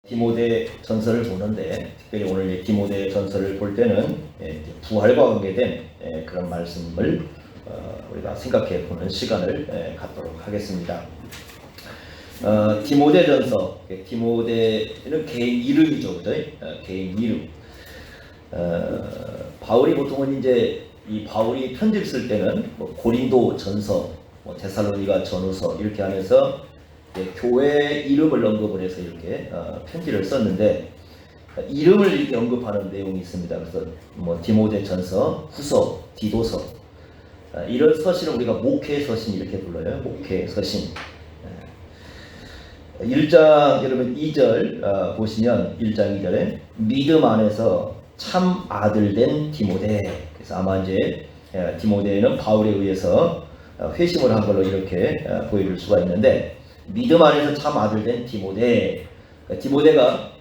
디모데 전서를 보는데 특별히 오늘 디모데 전서를 볼 때는 부활과 관계된 그런 말씀을 우리가 생각해 보는 시간을 갖도록 하겠습니다. 디모데 전서, 디모데는 개인 이름이죠, 그죠? 개인 이름. 바울이 보통은 이제 이 바울이 편지를 쓸 때는 뭐 고린도 전서, 뭐 데살로니가 전후서 이렇게 하면서 교회 이름을 언급을 해서 이렇게 편지를 썼는데 이름을 이렇게 언급하는 내용이 있습니다. 그래서 뭐 디모데 전서, 후서, 디도서 이런 서신을 우리가 목회 서신 이렇게 불러요. 목회 서신. 1장 여러분 2절 보시면 1장 2절에 믿음 안에서 참 아들 된 디모데. 그래서 아마 이제 디모데는 바울에 의해서 회심을 한 걸로 이렇게 보여줄 수가 있는데 믿음 안에서 참 아들 된 디모데. 디모데가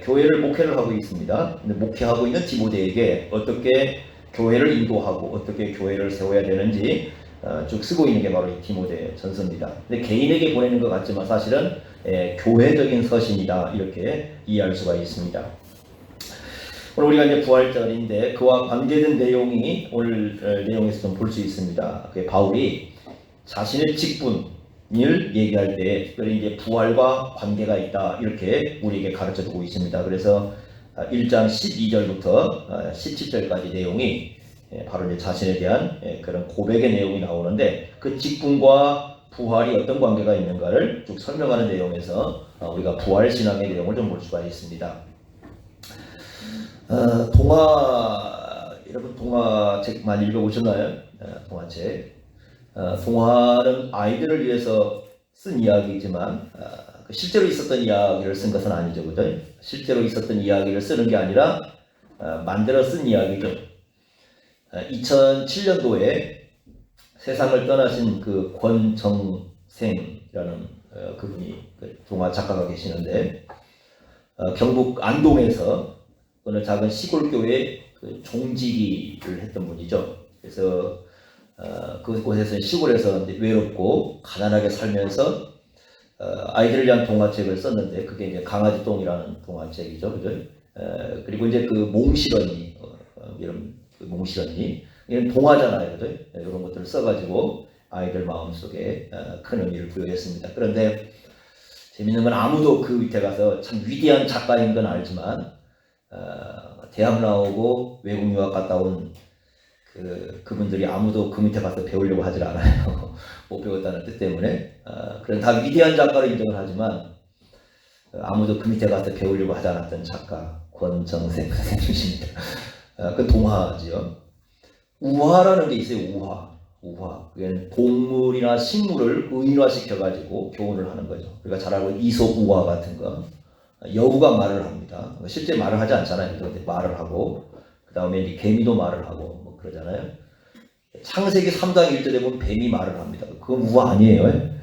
교회를 목회를 하고 있습니다. 근데 목회하고 있는 디모데에게 어떻게 교회를 인도하고 어떻게 교회를 세워야 되는지 쭉 쓰고 있는 게 바로 이 디모데 전서입니다. 근데 개인에게 보내는 것 같지만 사실은 교회적인 서신이다 이렇게 이해할 수가 있습니다. 오늘 우리가 이제 부활절인데 그와 관계된 내용이 오늘 내용에서 좀 볼 수 있습니다. 바울이 자신의 직분을 얘기할 때 특별히 이제 부활과 관계가 있다 이렇게 우리에게 가르쳐 두고 있습니다. 그래서 1장 12절부터 17절까지 내용이 바로 이제 자신에 대한 그런 고백의 내용이 나오는데 그 직분과 부활이 어떤 관계가 있는가를 쭉 설명하는 내용에서 우리가 부활 신앙의 내용을 좀 볼 수가 있습니다. 여러분 동화책 많이 읽어보셨나요? 동화책. 동화는 아이들을 위해서 쓴 이야기지만 실제로 있었던 이야기를 쓴 것은 아니죠, 그죠? 실제로 있었던 이야기를 쓰는 게 아니라 만들어 쓴 이야기죠. 2007년도에 세상을 떠나신 그 권정생이라는 그분이 동화 작가가 계시는데 경북 안동에서 어느 작은 시골 교회에 종지기를 했던 분이죠. 그래서 그곳에서 시골에서 외롭고 가난하게 살면서 아이들을 위한 동화책을 썼는데 그게 이제 강아지똥이라는 동화책이죠, 그죠? 그리고 이제 그 몽실언니 이런 몽실언니 이런 동화잖아요, 그죠? 이런 것들을 써가지고 아이들 마음속에 큰 의미를 부여했습니다. 그런데 재밌는 건 아무도 그 밑에 가서 참 위대한 작가인 건 알지만 대학 나오고 외국 유학 갔다 온 그분들이 아무도 그 밑에 가서 배우려고 하질 않아요. 못 배웠다는 뜻 때문에. 그런 다 위대한 작가로 인정을 하지만 아무도 그 밑에 가서 배우려고 하지 않았던 작가 권정생 선생님이십니다. 그 동화지요. 우화라는 게 있어요. 우화. 그게 동물이나 식물을 의인화시켜가지고 교훈을 하는 거죠. 우리가 잘 알고 이솝 우화 같은 거. 여우가 말을 합니다. 실제 말을 하지 않잖아요. 그런데 말을 하고 그 다음에 이제 개미도 말을 하고 뭐 그러잖아요. 창세기 3장 1절에 보면 뱀이 말을 합니다. 그건 우화 아니에요.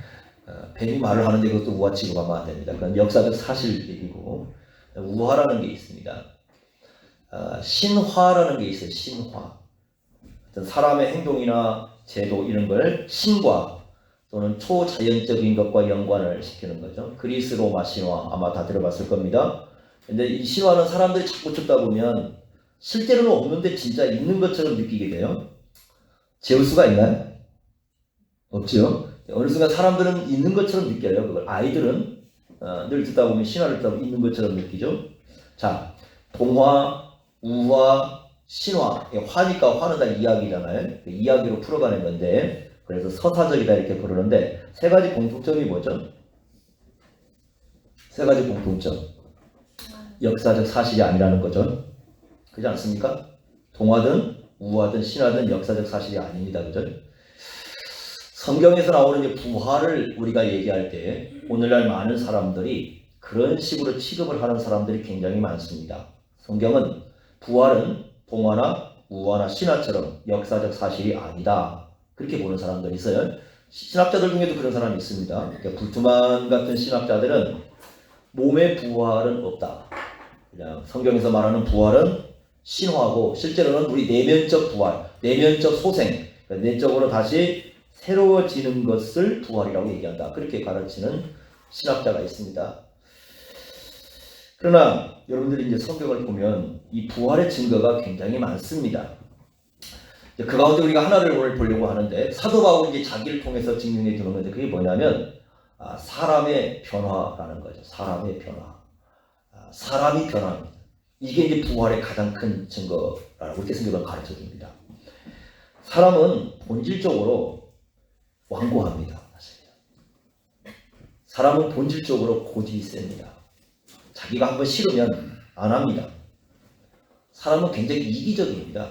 뱀이 말을 하는데 그것도 우화 취급하면 안 됩니다. 그건 역사적 사실 얘기고 우화라는 게 있습니다. 신화라는 게 있어요. 신화. 어떤 사람의 행동이나 제도 이런 걸 신과 또는 초자연적인 것과 연관을 시키는 거죠. 그리스 로마 신화 아마 다 들어봤을 겁니다. 근데 이 신화는 사람들이 자꾸 듣다 보면 실제로는 없는데 진짜 있는 것처럼 느끼게 돼요. 제우스가 있나요? 없죠. 어느 순간 사람들은 있는 것처럼 느껴요. 그걸 아이들은 늘 듣다 보면 신화를 듣다 보면 있는 것처럼 느끼죠. 자, 동화, 우화, 신화. 화니까 화는 다 이야기잖아요. 이야기로 풀어가는 건데 그래서 서사적이다 이렇게 부르는데 세 가지 공통점이 뭐죠? 세 가지 공통점. 역사적 사실이 아니라는 거죠. 그렇지 않습니까? 동화든 우화든 신화든 역사적 사실이 아닙니다. 그죠? 성경에서 나오는 이제 부활을 우리가 얘기할 때 오늘날 많은 사람들이 그런 식으로 취급을 하는 사람들이 굉장히 많습니다. 성경은 부활은 동화나 우화나 신화처럼 역사적 사실이 아니다. 그렇게 보는 사람들이 있어요. 신학자들 중에도 그런 사람이 있습니다. 그러니까 불투만 같은 신학자들은 몸의 부활은 없다. 그냥 성경에서 말하는 부활은 신화고 실제로는 우리 내면적 부활, 내면적 소생, 그러니까 내적으로 다시 새로워지는 것을 부활이라고 얘기한다. 그렇게 가르치는 신학자가 있습니다. 그러나 여러분들이 이제 성경을 보면 이 부활의 증거가 굉장히 많습니다. 그 가운데 우리가 하나를 오늘 보려고 하는데, 사도 바울이 이제 자기를 통해서 증명해 주는 건데, 그게 뭐냐면 사람의 변화라는 거죠. 사람의 변화. 사람이 변화합니다. 이게 이제 부활의 가장 큰 증거라고 이렇게 성경은 가르쳐 줍니다. 사람은 본질적으로 완고합니다. 사람은 본질적으로 고집이 셉니다. 자기가 한번 싫으면 안 합니다. 사람은 굉장히 이기적입니다.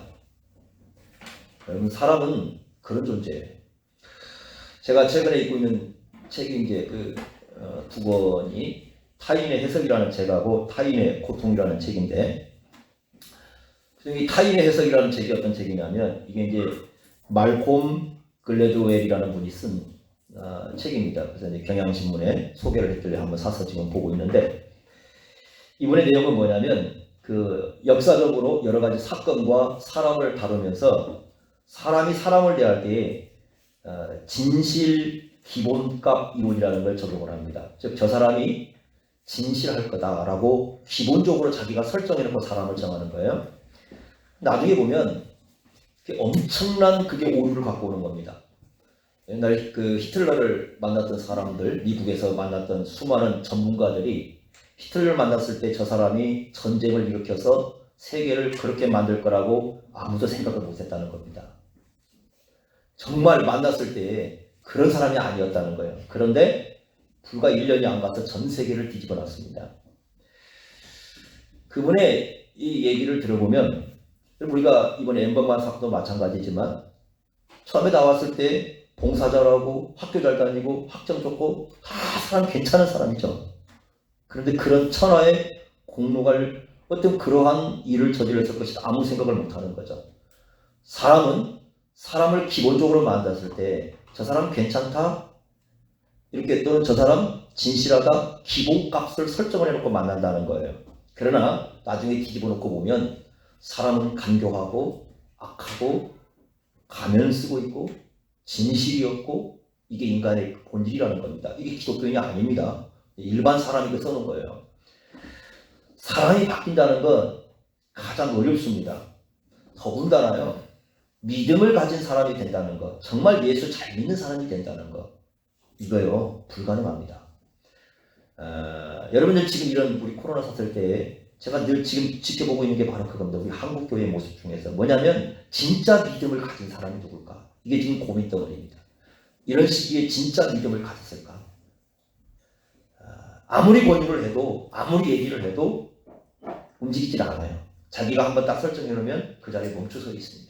여러분, 사람은 그런 존재예요. 제가 최근에 읽고 있는 책이 이제 두 권이 타인의 해석이라는 책하고 타인의 고통이라는 책인데, 이 타인의 해석이라는 책이 어떤 책이냐면, 이게 이제 말콤 글래드웰이라는 분이 쓴 책입니다. 그래서 이제 경향신문에 소개를 했길래 한번 사서 지금 보고 있는데, 이분의 내용은 뭐냐면 역사적으로 여러 가지 사건과 사람을 다루면서 사람이 사람을 대할 때에 진실 기본값 이론이라는 걸 적용을 합니다. 즉, 저 사람이 진실할 거다라고 기본적으로 자기가 설정해놓고 사람을 정하는 거예요. 나중에 보면 엄청난 오류를 갖고 오는 겁니다. 옛날 히틀러를 만났던 사람들, 미국에서 만났던 수많은 전문가들이 히틀러를 만났을 때 저 사람이 전쟁을 일으켜서 세계를 그렇게 만들 거라고 아무도 생각을 못했다는 겁니다. 정말 만났을 때 그런 사람이 아니었다는 거예요. 그런데 불과 1년이 안 가서 전 세계를 뒤집어 놨습니다. 그분의 이 얘기를 들어보면, 우리가 이번에 엠번만 사건도 마찬가지지만 처음에 나왔을 때 봉사 잘하고 학교 잘 다니고 학점 좋고 다 사람 괜찮은 사람이죠. 그런데 그런 천하의 공로갈 어떤 그러한 일을 저질렀을 것이다 아무 생각을 못하는 거죠. 사람은 사람을 기본적으로 만났을 때 저 사람 괜찮다? 이렇게, 또는 저 사람 진실하다? 기본값을 설정을 해놓고 만난다는 거예요. 그러나 나중에 뒤집어 놓고 보면 사람은 간교하고 악하고 가면 쓰고 있고 진실이 없고, 이게 인간의 본질이라는 겁니다. 이게 기독교인이 아닙니다. 일반 사람이 써놓은 거예요. 사람이 바뀐다는 건 가장 어렵습니다. 더군다나요, 믿음을 가진 사람이 된다는 것, 정말 예수 잘 믿는 사람이 된다는 것, 이거요 불가능합니다. 여러분들 지금 이런 우리 코로나 사태 때에 제가 늘 지금 지켜보고 있는 게 바로 그겁니다. 우리 한국 교회의 모습 중에서 뭐냐면, 진짜 믿음을 가진 사람이 누굴까? 이게 지금 고민 덩어리입니다. 이런 시기에 진짜 믿음을 가졌을까? 아무리 권유를 해도, 아무리 얘기를 해도 움직이질 않아요. 자기가 한번 딱 설정해 놓으면 그 자리에 멈춰서 있습니다.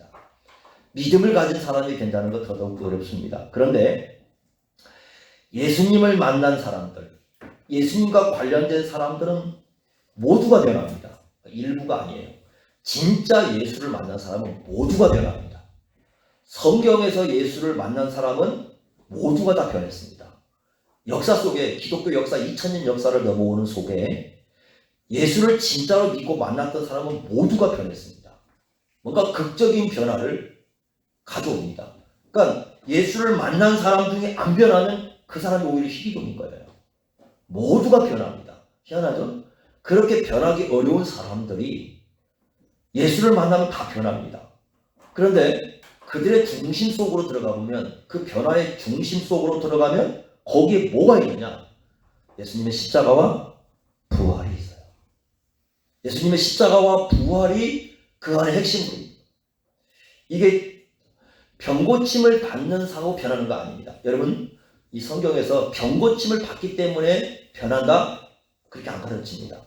믿음을 가진 사람이 된다는 것 더더욱 어렵습니다. 그런데 예수님을 만난 사람들, 예수님과 관련된 사람들은 모두가 변합니다. 일부가 아니에요. 진짜 예수를 만난 사람은 모두가 변합니다. 성경에서 예수를 만난 사람은 모두가 다 변했습니다. 역사 속에, 기독교 역사 2000년 역사를 넘어오는 속에 예수를 진짜로 믿고 만났던 사람은 모두가 변했습니다. 뭔가 극적인 변화를 가져옵니다. 그러니까 예수를 만난 사람 중에 안 변하면 그 사람이 오히려 희귀종인 거예요. 모두가 변합니다. 희한하죠? 그렇게 변하기 어려운 사람들이 예수를 만나면 다 변합니다. 그런데 그들의 중심 속으로 들어가 보면, 그 변화의 중심 속으로 들어가면 거기에 뭐가 있느냐? 예수님의 십자가와 부활이 있어요. 예수님의 십자가와 부활이 그 안의 핵심입니다. 이게 병고침을 받는 사고 변하는 거 아닙니다. 여러분, 이 성경에서 병고침을 받기 때문에 변한다? 그렇게 안 가르칩니다.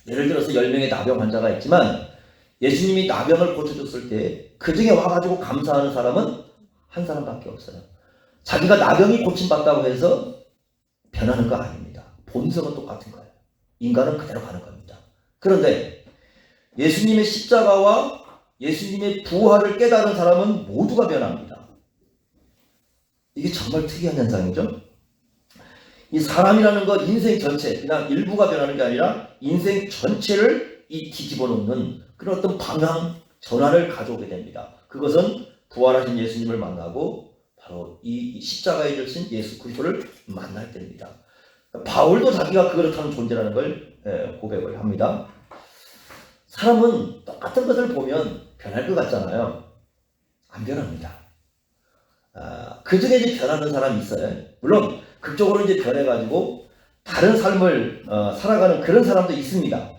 예를 들어서 10명의 나병 환자가 있지만 예수님이 나병을 고쳐줬을 때 그 중에 와가지고 감사하는 사람은 한 사람밖에 없어요. 자기가 나병이 고침받다고 해서 변하는 거 아닙니다. 본성은 똑같은 거예요. 인간은 그대로 가는 겁니다. 그런데 예수님의 십자가와 예수님의 부활을 깨달은 사람은 모두가 변합니다. 이게 정말 특이한 현상이죠. 이 사람이라는 것, 인생 전체, 그냥 일부가 변하는 게 아니라 인생 전체를 뒤집어 놓는 그런 어떤 방향 전환을 가져오게 됩니다. 그것은 부활하신 예수님을 만나고 바로 이 십자가에 들신 예수 그리스도를 만날 때입니다. 바울도 자기가 그렇다는 존재라는 걸 고백을 합니다. 사람은 똑같은 것을 보면 변할 것 같잖아요. 안 변합니다. 그 중에 이제 변하는 사람이 있어요. 물론 극적으로 이제 변해가지고 다른 삶을 살아가는 그런 사람도 있습니다.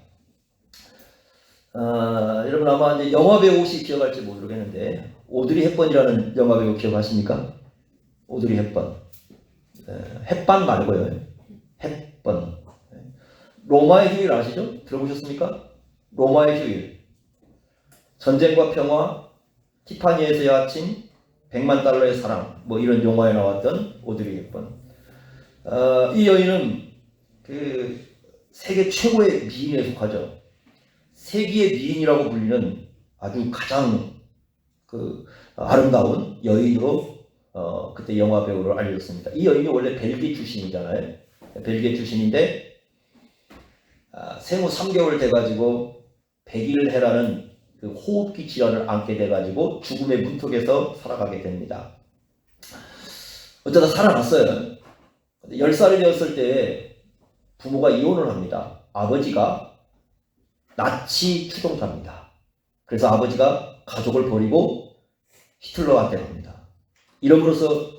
여러분 아마 이제 영화 배우 혹시 기억할지 모르겠는데 오드리 헵번이라는 영화 배우 기억하십니까? 오드리 헵번. 햇반 말고요. 햇번. 로마의 휴일 아시죠? 들어보셨습니까? 로마의 휴일. 전쟁과 평화, 티파니에서의 아침, 100만 달러의 사랑, 뭐 이런 영화에 나왔던 오드리 헵번. 이 여인은 그 세계 최고의 미인에 속하죠. 세기의 미인이라고 불리는 아주 가장 그 아름다운 여인으로 그때 영화 배우로 알려졌습니다. 이 여인이 원래 벨기에 출신이잖아요. 벨기에 출신인데 생후 3개월 돼가지고 백일해라는 그 호흡기 질환을 앓게 돼가지고 죽음의 문턱에서 살아가게 됩니다. 어쩌다 살아났어요. 10살이 되었을 때 부모가 이혼을 합니다. 아버지가 나치 추종자입니다. 그래서 아버지가 가족을 버리고 히틀러한테 갑니다. 이름으로써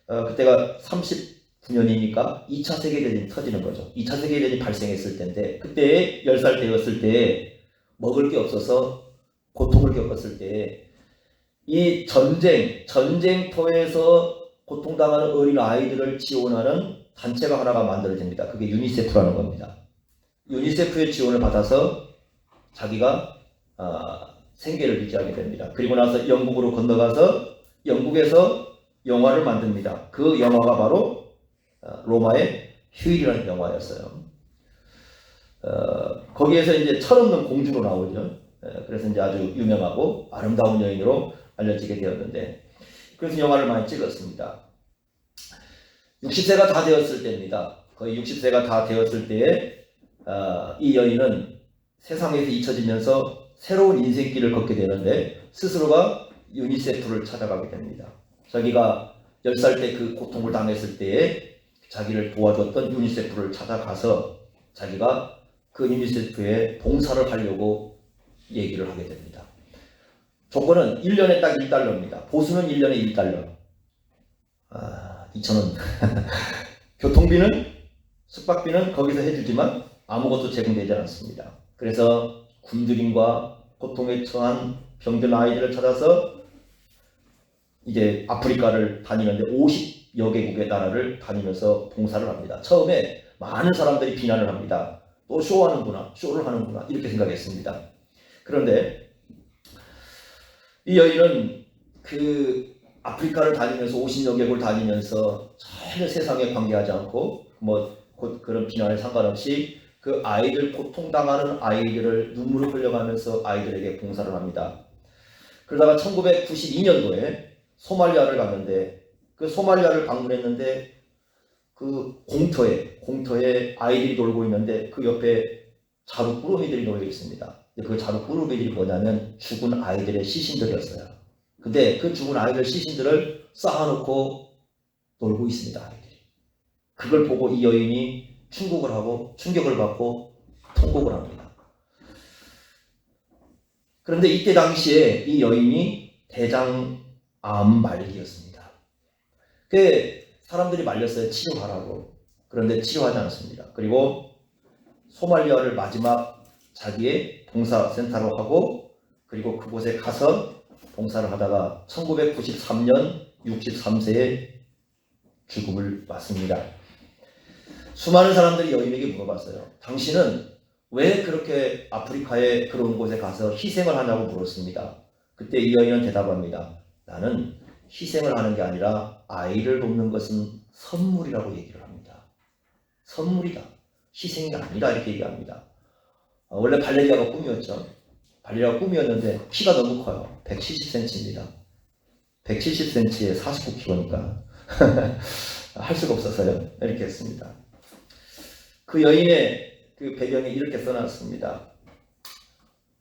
그때가 39년이니까 2차 세계대전이 터지는 거죠. 2차 세계대전이 발생했을 때인데 그때 10살 되었을 때 먹을 게 없어서 고통을 겪었을 때 이 전쟁터에서 고통당하는 어린 아이들을 지원하는 단체가 하나가 만들어집니다. 그게 유니세프라는 겁니다. 유니세프의 지원을 받아서 자기가 생계를 유지하게 됩니다. 그리고 나서 영국으로 건너가서 영국에서 영화를 만듭니다. 그 영화가 바로 로마의 휴일이라는 영화였어요. 거기에서 이제 철없는 공주로 나오죠. 그래서 이제 아주 유명하고 아름다운 여인으로 알려지게 되었는데, 그래서 영화를 많이 찍었습니다. 60세가 다 되었을 때입니다. 거의 60세가 다 되었을 때에 이 여인은 세상에서 잊혀지면서 새로운 인생길을 걷게 되는데 스스로가 유니세프를 찾아가게 됩니다. 자기가 10살 때 그 고통을 당했을 때에 자기를 도와줬던 유니세프를 찾아가서 자기가 그 유니세프에 봉사를 하려고 얘기를 하게 됩니다. 조건은 1년에 딱 1달러입니다. 보수는 1년에 1달러. 2,000원. 교통비는, 숙박비는 거기서 해주지만 아무것도 제공되지 않습니다. 그래서 굶주림과 고통에 처한 병든 아이들을 찾아서 이제 아프리카를 다니는데 50여 개국의 나라를 다니면서 봉사를 합니다. 처음에 많은 사람들이 비난을 합니다. 또 쇼를 하는구나 이렇게 생각했습니다. 그런데 이 여인은 그 아프리카를 다니면서 50여 개국을 다니면서 전혀 세상에 관계하지 않고 그런 비난에 상관없이 그 아이들, 고통당하는 아이들을 눈물을 흘려가면서 아이들에게 봉사를 합니다. 그러다가 1992년도에 소말리아를 갔는데 그 소말리아를 방문했는데 그 공터에 아이들이 놀고 있는데 그 옆에 자루꾸러미들이 놓여 있습니다. 그 자루꾸러미들이 뭐냐면 죽은 아이들의 시신들이었어요. 근데 그 죽은 아이들 시신들을 쌓아놓고 놀고 있습니다. 아이들이. 그걸 보고 이 여인이 충격을 받고 통곡을 합니다. 그런데 이때 당시에 이 여인이 대장암 말기였습니다. 사람들이 말렸어요. 치료하라고. 그런데 치료하지 않습니다. 그리고 소말리아를 마지막 자기의 봉사센터로 하고 그리고 그곳에 가서 봉사를 하다가 1993년 63세에 죽음을 맞습니다. 수많은 사람들이 여인에게 물어봤어요. 당신은 왜 그렇게 아프리카의 그런 곳에 가서 희생을 하냐고 물었습니다. 그때 이 여인은 대답합니다. 나는 희생을 하는 게 아니라 아이를 돕는 것은 선물이라고 얘기를 합니다. 선물이다. 희생이 아니라 이렇게 얘기합니다. 원래 발레리아가 꿈이었죠. 발레리아가 꿈이었는데 키가 너무 커요. 170cm입니다. 170cm에 49kg니까 할 수가 없어서요. 이렇게 했습니다. 그 여인의 그 배경에 이렇게 써놨습니다.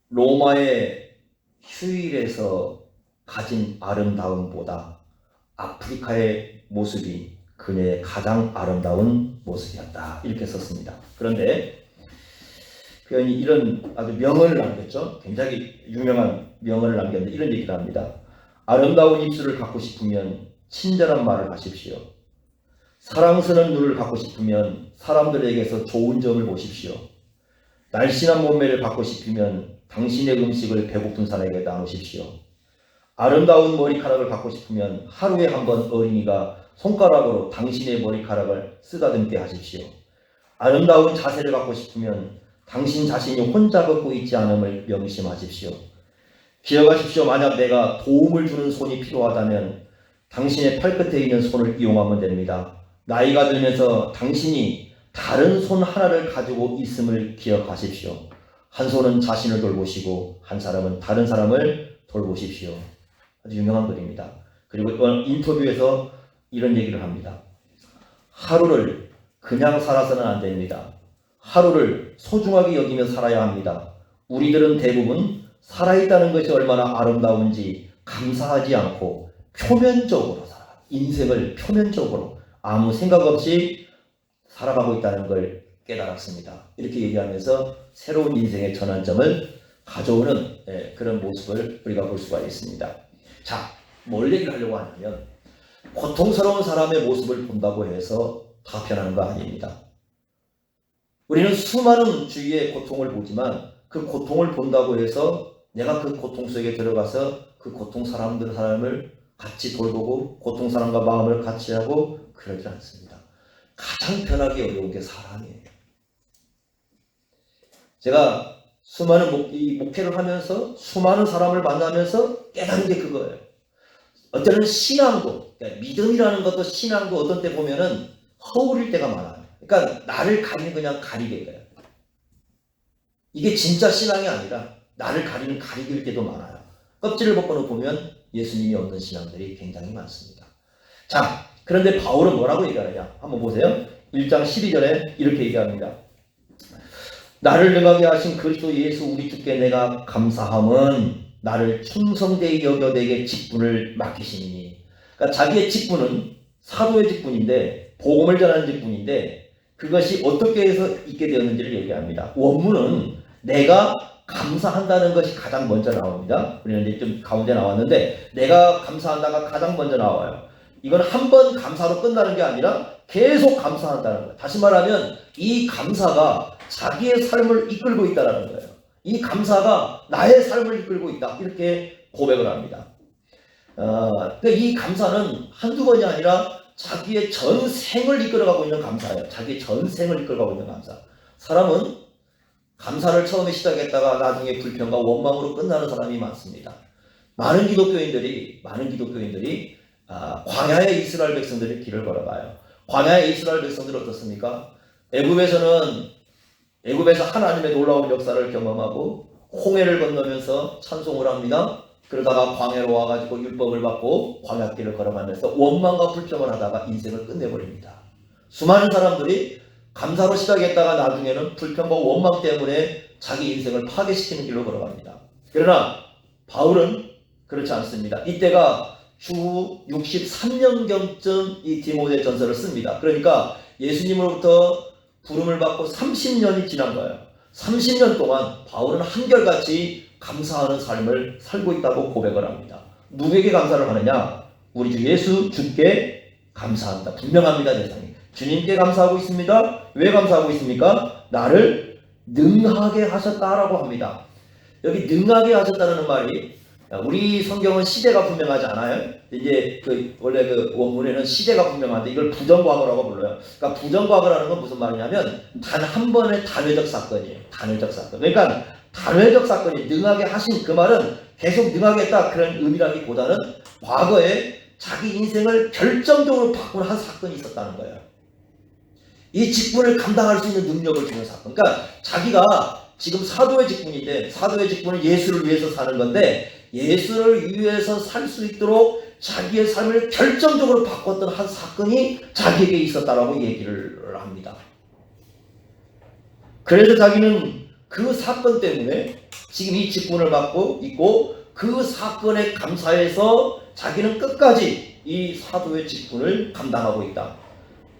로마의 휴일에서 가진 아름다움보다 아프리카의 모습이 그녀의 가장 아름다운 모습이었다. 이렇게 썼습니다. 그런데 표현이 이런 아주 명언을 남겼죠. 굉장히 유명한 명언을 남겼는데 이런 얘기를 합니다. 아름다운 입술을 갖고 싶으면 친절한 말을 하십시오. 사랑스러운 눈을 갖고 싶으면 사람들에게서 좋은 점을 보십시오. 날씬한 몸매를 갖고 싶으면 당신의 음식을 배고픈 사람에게 나누십시오. 아름다운 머리카락을 갖고 싶으면 하루에 한 번 어린이가 손가락으로 당신의 머리카락을 쓰다듬게 하십시오. 아름다운 자세를 갖고 싶으면 당신 자신이 혼자 걷고 있지 않음을 명심하십시오. 기억하십시오. 만약 내가 도움을 주는 손이 필요하다면 당신의 팔끝에 있는 손을 이용하면 됩니다. 나이가 들면서 당신이 다른 손 하나를 가지고 있음을 기억하십시오. 한 손은 자신을 돌보시고 한 사람은 다른 사람을 돌보십시오. 아주 유명한 글입니다. 그리고 인터뷰에서 이런 얘기를 합니다. 하루를 그냥 살아서는 안 됩니다. 하루를 소중하게 여기며 살아야 합니다. 우리들은 대부분 살아있다는 것이 얼마나 아름다운지 감사하지 않고 표면적으로 살아. 인생을 표면적으로 아무 생각 없이 살아가고 있다는 걸 깨달았습니다. 이렇게 얘기하면서 새로운 인생의 전환점을 가져오는 그런 모습을 우리가 볼 수가 있습니다. 자, 뭘 얘기를 하려고 하냐면 고통스러운 사람의 모습을 본다고 해서 다 변하는 거 아닙니다. 우리는 수많은 주위의 고통을 보지만 그 고통을 본다고 해서 내가 그 고통 속에 들어가서 그 고통 사람을 같이 돌보고 고통 사람과 마음을 같이 하고 그러지 않습니다. 가장 변하기 어려운 게 사랑이에요. 제가 수많은 목회를 하면서 수많은 사람을 만나면서 깨달은 게 그거예요. 어쩌면 신앙도, 그러니까 믿음이라는 것도 신앙도 어떤 때 보면은 허울일 때가 많아요. 그러니까 나를 가리는 그냥 가리개예요. 이게 진짜 신앙이 아니라 나를 가리는 가리개일 때도 많아요. 껍질을 벗고 보면 예수님이 없는 신앙들이 굉장히 많습니다. 자, 그런데 바울은 뭐라고 얘기하느냐? 한번 보세요. 1장 12절에 이렇게 얘기합니다. 나를 능하게 하신 그리스도 예수 우리 주께 내가 감사함은 나를 충성되이 여겨 내게 직분을 맡기시니. 그러니까 자기의 직분은 사도의 직분인데 복음을 전하는 직분인데 그것이 어떻게 해서 있게 되었는지를 얘기합니다. 원문은 내가 감사한다는 것이 가장 먼저 나옵니다. 우리는 이제 좀 가운데 나왔는데 내가 감사한다가 가장 먼저 나와요. 이건 한 번 감사로 끝나는 게 아니라 계속 감사한다는 거예요. 다시 말하면 이 감사가 자기의 삶을 이끌고 있다는 거예요. 이 감사가 나의 삶을 이끌고 있다. 이렇게 고백을 합니다. 이 감사는 한두 번이 아니라 자기의 전생을 이끌어가고 있는 감사예요. 자기의 전생을 이끌어가고 있는 감사. 사람은 감사를 처음에 시작했다가 나중에 불평과 원망으로 끝나는 사람이 많습니다. 많은 기독교인들이 광야의 이스라엘 백성들의 길을 걸어가요. 광야의 이스라엘 백성들은 어떻습니까? 애굽에서 하나님의 놀라운 역사를 경험하고 홍해를 건너면서 찬송을 합니다. 그러다가 광야로 와가지고 율법을 받고 광야길을 걸어가면서 원망과 불평을 하다가 인생을 끝내버립니다. 수많은 사람들이 감사로 시작했다가 나중에는 불평과 원망 때문에 자기 인생을 파괴시키는 길로 걸어갑니다. 그러나 바울은 그렇지 않습니다. 이때가 주 63년경쯤 이 디모데 전서를 씁니다. 그러니까 예수님으로부터 부름을 받고 30년이 지난 거예요. 30년 동안 바울은 한결같이 감사하는 삶을 살고 있다고 고백을 합니다. 누구에게 감사를 하느냐? 우리 주 예수 주께 감사한다. 분명합니다. 대상이. 주님께 감사하고 있습니다. 왜 감사하고 있습니까? 나를 능하게 하셨다라고 합니다. 여기 능하게 하셨다는 말이 우리 성경은 시대가 분명하지 않아요. 이제 원래 원문에는 시대가 분명한데 이걸 부정과거라고 불러요. 그러니까 부정과거라는 건 무슨 말이냐면 단 한 번의 단회적 사건이에요. 단회적 사건. 그러니까 단회적 사건이 능하게 하신 그 말은 계속 능하게 했다 그런 의미라기보다는 과거에 자기 인생을 결정적으로 바꾸는 한 사건이 있었다는 거예요. 이 직분을 감당할 수 있는 능력을 주는 사건. 그러니까 자기가 지금 사도의 직분인데 사도의 직분은 예수를 위해서 사는 건데 예수를 위해서 살 수 있도록 자기의 삶을 결정적으로 바꿨던 한 사건이 자기에게 있었다라고 얘기를 합니다. 그래서 자기는 그 사건 때문에 지금 이 직분을 받고 있고 그 사건에 감사해서 자기는 끝까지 이 사도의 직분을 감당하고 있다.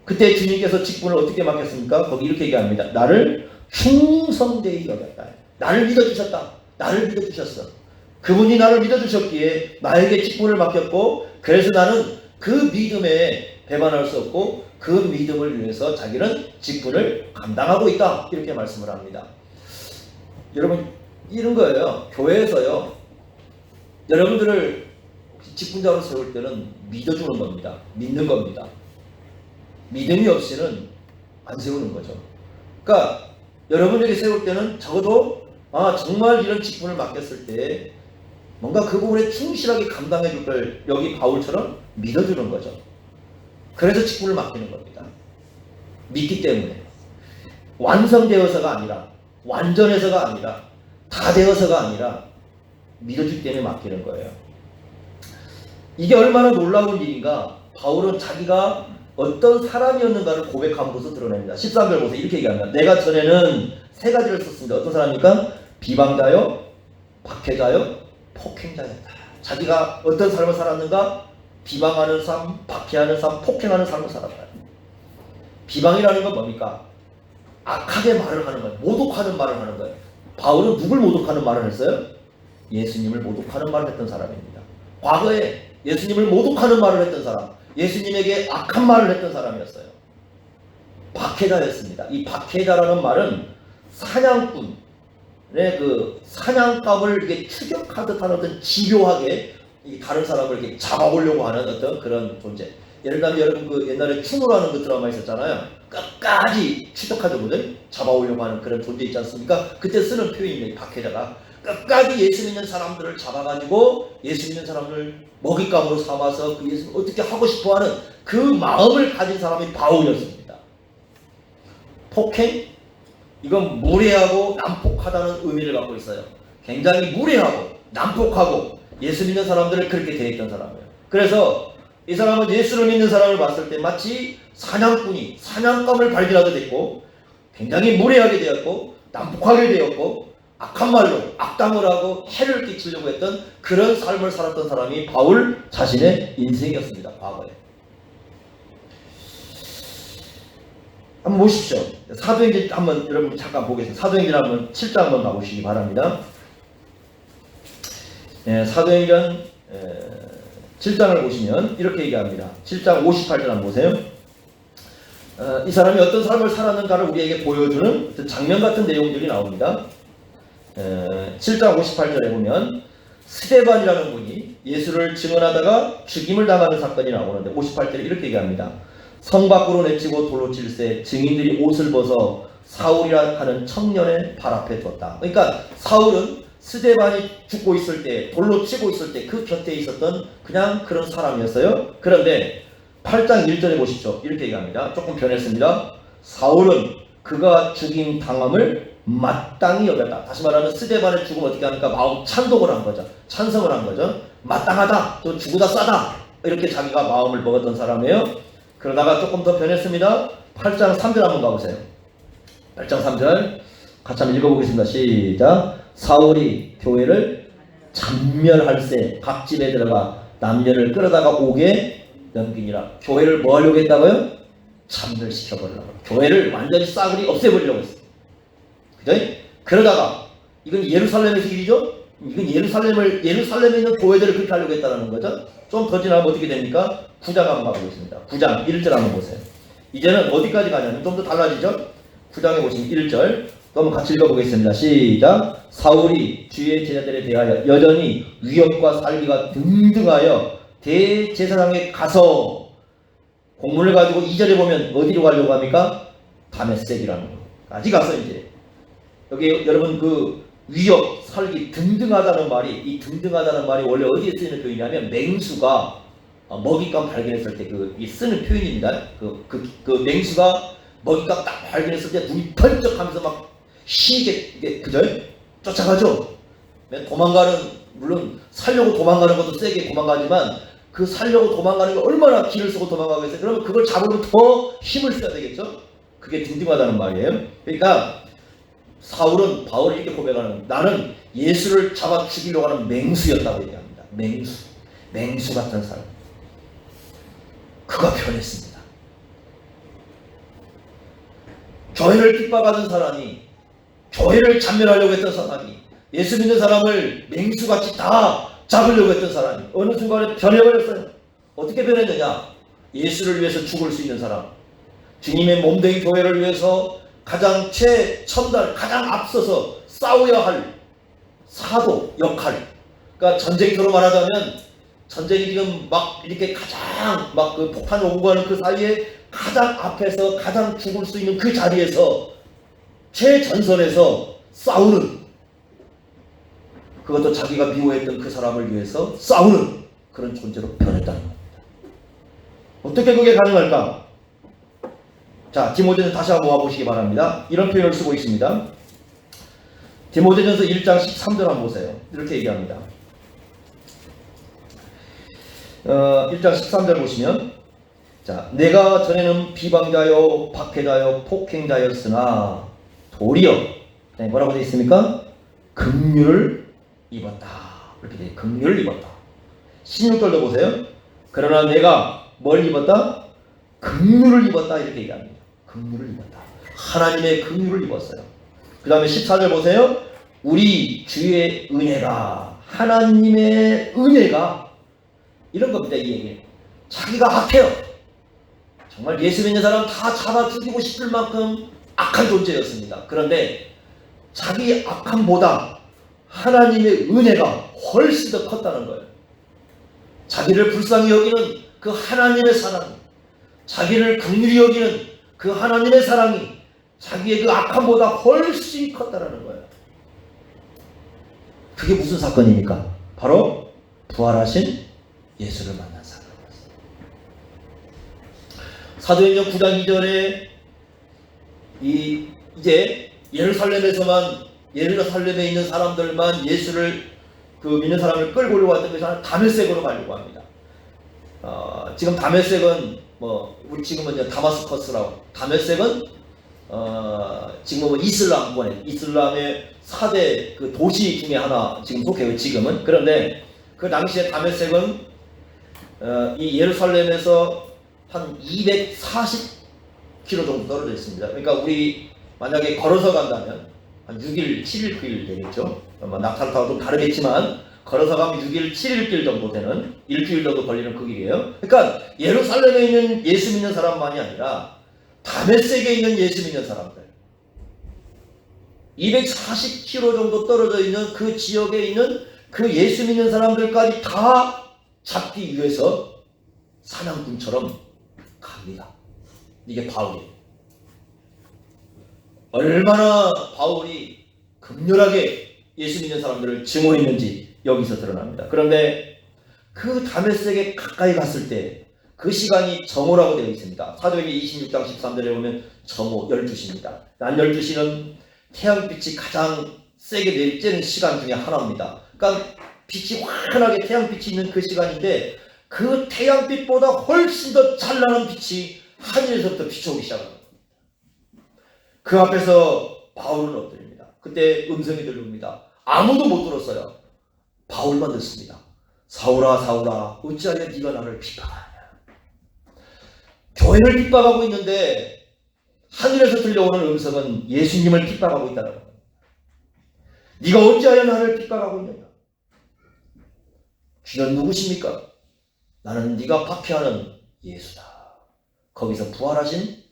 그때 주님께서 직분을 어떻게 맡겼습니까? 거기 이렇게 얘기합니다. 나를 충성되이 여겼다. 나를 믿어주셨다. 나를 믿어주셨어. 그분이 나를 믿어주셨기에 나에게 직분을 맡겼고, 그래서 나는 그 믿음에 배반할 수 없고 그 믿음을 위해서 자기는 직분을 감당하고 있다. 이렇게 말씀을 합니다. 여러분, 이런 거예요. 교회에서요, 여러분들을 직분자로 세울 때는 믿어주는 겁니다. 믿는 겁니다. 믿음이 없이는 안 세우는 거죠. 그러니까 여러분에게 세울 때는 적어도 정말 이런 직분을 맡겼을 때 뭔가 그 부분에 충실하게 감당해 줄 걸 여기 바울처럼 믿어주는 거죠. 그래서 직분을 맡기는 겁니다. 믿기 때문에. 완성되어서가 아니라, 완전해서가 아니라, 다 되어서가 아니라 믿어주기 때문에 맡기는 거예요. 이게 얼마나 놀라운 일인가. 바울은 자기가 어떤 사람이었는가를 고백함으로써 드러냅니다. 13절 보세요. 이렇게 얘기합니다. 내가 전에는 세 가지를 썼습니다. 어떤 사람입니까? 비방자요, 박해자요, 폭행자였다. 자기가 어떤 삶을 살았는가? 비방하는 삶, 박해하는 삶, 폭행하는 삶을 살았다. 비방이라는 건 뭡니까? 악하게 말을 하는 거예요. 모독하는 말을 하는 거예요. 바울은 누굴 모독하는 말을 했어요? 예수님을 모독하는 말을 했던 사람입니다. 과거에 예수님을 모독하는 말을 했던 사람, 예수님에게 악한 말을 했던 사람이었어요. 박해자였습니다. 이 박해자라는 말은 사냥꾼의 그 사냥감을 이렇게 추격하듯 하는 어떤 집요하게 다른 사람을 이렇게 잡아보려고 하는 어떤 그런 존재. 예를 들면 여러분 그 옛날에 추노라는 그 드라마 있었잖아요. 끝까지 추적하죠, 그죠? 잡아오려고 하는 그런 존재 있지 않습니까? 그때 쓰는 표현입니다. 박해자가 끝까지 예수 믿는 사람들을 잡아가지고 예수 믿는 사람들을 먹잇감으로 삼아서 그 예수를 어떻게 하고 싶어하는 그 마음을 가진 사람이 바울이었습니다. 폭행? 이건 무례하고 난폭하다는 의미를 갖고 있어요. 굉장히 무례하고 난폭하고 예수 믿는 사람들을 그렇게 대했던 사람이에요. 그래서 이 사람은 예수를 믿는 사람을 봤을 때 마치 사냥꾼이 사냥감을 발견하게 됐고, 굉장히 무례하게 되었고, 난폭하게 되었고, 악한 말로 악담을 하고 해를 끼치려고 했던 그런 삶을 살았던 사람이 바울 자신의 인생이었습니다. 과거에. 한번 보십시오. 사도행전 한번 여러분 잠깐 보겠습니다. 사도행전 한번 7장 한번 가보시기 바랍니다. 사도행전 7장을 보시면 이렇게 얘기합니다. 7장 58절 한번 보세요. 이 사람이 어떤 삶을 살았는가를 우리에게 보여주는 장면 같은 내용들이 나옵니다. 7장 58절에 보면 스데반이라는 분이 예수를 증언하다가 죽임을 당하는 사건이 나오는데 58절에 이렇게 얘기합니다. 성 밖으로 내치고 돌로 칠세 증인들이 옷을 벗어 사울이라 하는 청년의 발 앞에 뒀다. 그러니까 사울은 스데반이 죽고 있을 때, 돌로 치고 있을 때 그 곁에 있었던 그냥 그런 사람이었어요. 그런데 8장 1절에 보십시오. 이렇게 얘기합니다. 조금 변했습니다. 사울은 그가 죽임 당함을 마땅히 여겼다. 다시 말하면 스데반의 죽음 어떻게 하니까 마음 찬동을 한 거죠. 찬성을 한 거죠. 마땅하다. 또 죽보다 싸다. 이렇게 자기가 마음을 먹었던 사람이에요. 그러다가 조금 더 변했습니다. 8장 3절 한번 가보세요. 8장 3절 같이 한번 읽어보겠습니다. 시작. 사울이 교회를 참멸할세 각 집에 들어가 남녀를 끌어다가 옥에 넘기니라. 교회를 뭐 하려고 했다고요? 참멸시켜버리려고. 교회를 완전히 싸그리 없애버리려고 했어요. 그죠? 그러다가 이건 예루살렘에서 일이죠? 이건 예루살렘에 있는 교회들을 그렇게 하려고 했다는 거죠. 좀 더 지나면 어떻게 됩니까? 9장 한번 가보겠습니다. 9장 1절 한번 보세요. 이제는 어디까지 가냐면 좀 더 달라지죠? 9장에 보시면 1절 또 한번 같이 읽어보겠습니다. 시작. 사울이 주의 제자들에 대하여 여전히 위협과 살기가 등등하여 대제사장에 가서 공문을 가지고 2절에 보면 어디로 가려고 합니까? 다메섹이라는 거까지 가서 이제 여기 여러분 그 위협, 살기, 등등하다는 말이 이 등등하다는 말이 원래 어디에 쓰이는 표현이냐면 맹수가 먹잇감 발견했을 때 이 쓰는 표현입니다. 그 맹수가 먹잇감 딱 발견했을 때 눈이 번쩍하면서 막 힘있게 이게 그죠? 쫓아가죠. 도망가는 물론 살려고 도망가는 것도 세게 도망가지만 그 살려고 도망가는 게 얼마나 기를 쓰고 도망가겠어요. 그러면 그걸 잡으면 더 힘을 써야 되겠죠. 그게 등등하다는 말이에요. 그러니까 사울은 바울이 이렇게 고백하는 나는 예수를 잡아 죽이려고 하는 맹수였다고 얘기합니다. 맹수 같은 사람. 그가 변했습니다. 교회를 핍박하던 사람이, 교회를 잔멸하려고 했던 사람이, 예수 믿는 사람을 맹수같이 다 잡으려고 했던 사람이 어느 순간에 변해버렸어요. 어떻게 변했느냐? 예수를 위해서 죽을 수 있는 사람, 주님의 몸된 교회를 위해서 가장 최첨단, 가장 앞서서 싸워야 할 사도 역할. 그러니까 전쟁터로 말하자면, 전쟁이 지금 막 이렇게 가장 막 그 폭탄이 오고 가는 그 사이에 가장 앞에서 가장 죽을 수 있는 그 자리에서 최전선에서 싸우는, 그것도 자기가 미워했던 그 사람을 위해서 싸우는 그런 존재로 변했다는 겁니다. 어떻게 그게 가능할까? 자, 디모데전서 다시 한번 모아보시기 바랍니다. 이런 표현을 쓰고 있습니다. 디모데전서 1장 13절 한번 보세요. 이렇게 얘기합니다. 1장 13절 보시면, 자, 내가 전에는 비방자요 박해자요 폭행자였으나 도리어 뭐라고 되어 있습니까? 긍휼을 입었다. 이렇게 돼. 긍휼을 입었다. 16절도 보세요. 그러나 내가 뭘 입었다? 긍휼을 입었다. 이렇게 얘기합니다. 긍휼을 입었다. 하나님의 긍휼을 입었어요. 그 다음에 14절 보세요. 우리 주의 은혜가, 하나님의 은혜가, 이런 겁니다. 이 얘기. 자기가 악해요. 정말 예수 믿는 사람 다 잡아 죽이고 싶을 만큼 악한 존재였습니다. 그런데 자기 악함보다 하나님의 은혜가 훨씬 더 컸다는 거예요. 자기를 불쌍히 여기는 그 하나님의 사랑, 자기를 긍휼히 여기는 그 하나님의 사랑이 자기의 그 악함보다 훨씬 컸다는 거예요. 그게 무슨 사건입니까? 바로 부활하신 예수를 만난 사건이었어요. 사도행전 9장 2절에 이제 예루살렘에 있는 사람들만 예수를 믿는 사람을 끌고 올라왔던 것이 하나 다메섹으로 가려고 합니다. 지금 다메섹은 우리 지금은 이제 다마스커스라고, 다메섹은 지금은 이슬람의 4대 그 도시 중에 하나 지금 속해요. 지금은. 그런데 그 당시에 다메섹은 이 예루살렘에서 한 240km 정도 떨어져 있습니다. 그러니까 우리 만약에 걸어서 간다면 한 6일, 7일, 9일 되겠죠. 낙타를 타고 좀 다르겠지만 걸어서 가면 6일, 7일 정도 되는, 일주일 정도 걸리는 그 길이에요. 그러니까 예루살렘에 있는 예수 믿는 사람만이 아니라 다메섹에 있는 예수 믿는 사람들, 240km 정도 떨어져 있는 그 지역에 있는 그 예수 믿는 사람들까지 다 잡기 위해서 사냥꾼처럼 갑니다. 이게 바울이에요. 얼마나 바울이 극렬하게 예수 믿는 사람들을 증오했는지 여기서 드러납니다. 그런데 그 다메섹에 가까이 갔을 때 그 시간이 정오라고 되어 있습니다. 사도행전 26장 13절에 보면 정오 12시입니다. 난 12시는 태양빛이 가장 세게 내리쬐는 시간 중에 하나입니다. 그러니까 빛이 환하게 태양빛이 있는 그 시간인데 그 태양빛보다 훨씬 더 찬란한 빛이 하늘에서부터 비춰오기 시작합니다. 그 앞에서 바울은 엎드립니다. 그때 음성이 들립니다. 아무도 못 들었어요. 바울만 듣습니다. 사울아 사울아 어찌하여 네가 나를 핍박하냐. 교회를 핍박하고 있는데 하늘에서 들려오는 음성은 예수님을 핍박하고 있다는 겁니다. 네가 어찌하여 나를 핍박하고 있느냐. 주는 누구십니까? 나는 네가 박해하는 예수다. 거기서 부활하신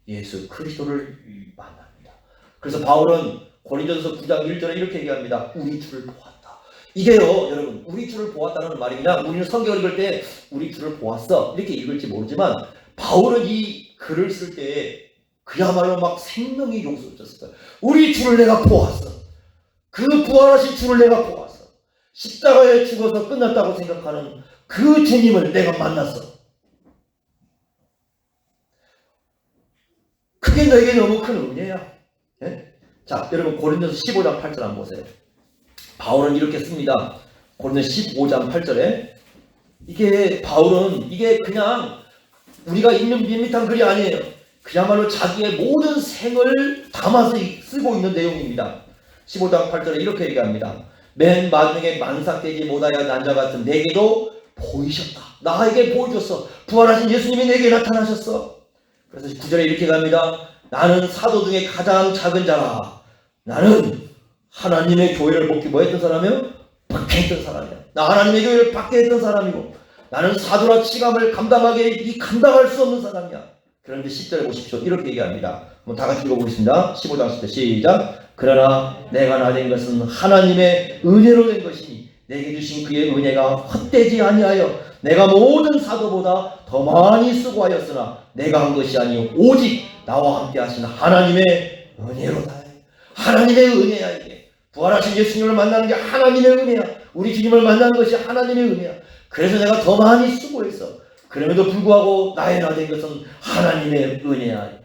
예수 그리스도를 만납니다. 그래서 바울은 고린도전서 9장 1절에 이렇게 얘기합니다. 우리 주를 보았다. 이게요 여러분, 우리 주를 보았다는 말이 그냥 우리는 성경을 읽을 때 우리 주를 보았어 이렇게 읽을지 모르지만 바울은 이 글을 쓸 때 그야말로 막 생명이 용솟았을 거예요. 우리 주를 내가 보았어. 그 부활하신 주를 내가 보았어. 십자가에 죽어서 끝났다고 생각하는 그 주님을 내가 만났어. 그게 너에게 너무 큰 은혜야. 예? 자, 여러분 고린도서 15장 8절 한번 보세요. 바울은 이렇게 씁니다. 고린도서 15장 8절에 바울은 이게 그냥 우리가 읽는 밋밋한 글이 아니에요. 그야말로 자기의 모든 생을 담아서 쓰고 있는 내용입니다. 15장 8절에 이렇게 얘기합니다. 맨 마지막에 만삭되지 못하여 난자 같은 내게도 보이셨다. 나에게 보여줬어. 부활하신 예수님이 내게 나타나셨어. 그래서 9절에 이렇게 갑니다. 나는 사도 중에 가장 작은 자라. 나는 하나님의 교회를 뭐 했던 사람이요? 박해했던 사람이야. 나 하나님의 교회를 박해했던 사람이고 나는 사도라 치감을 감당할 수 없는 사람이야. 그런데 10절에 보십시오. 이렇게 얘기합니다. 한번 다 같이 읽어보겠습니다. 15장 10절 시작. 그러나 내가 나된 것은 하나님의 은혜로 된 것이니 내게 주신 그의 은혜가 헛되지 아니하여 내가 모든 사도보다 더 많이 수고하였으나 내가 한 것이 아니요 오직 나와 함께 하신 하나님의 은혜로다. 하나님의 은혜야. 이게 부활하신 예수님을 만나는 게 하나님의 은혜야. 우리 주님을 만나는 것이 하나님의 은혜야. 그래서 내가 더 많이 수고했어. 그럼에도 불구하고 나의 나 된 것은 하나님의 은혜야.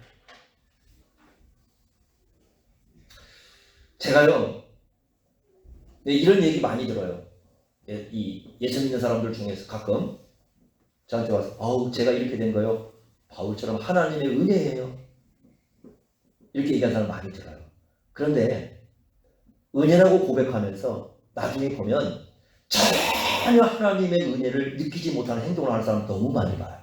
제가요 이런 얘기 많이 들어요. 예수 믿는 사람들 중에서 가끔 저한테 와서 제가 이렇게 된 거요 바울처럼 하나님의 은혜예요. 이렇게 얘기하는 사람 많이 들어요. 그런데 은혜라고 고백하면서 나중에 보면 전혀 하나님의 은혜를 느끼지 못하는 행동을 하는 사람 너무 많이 봐요.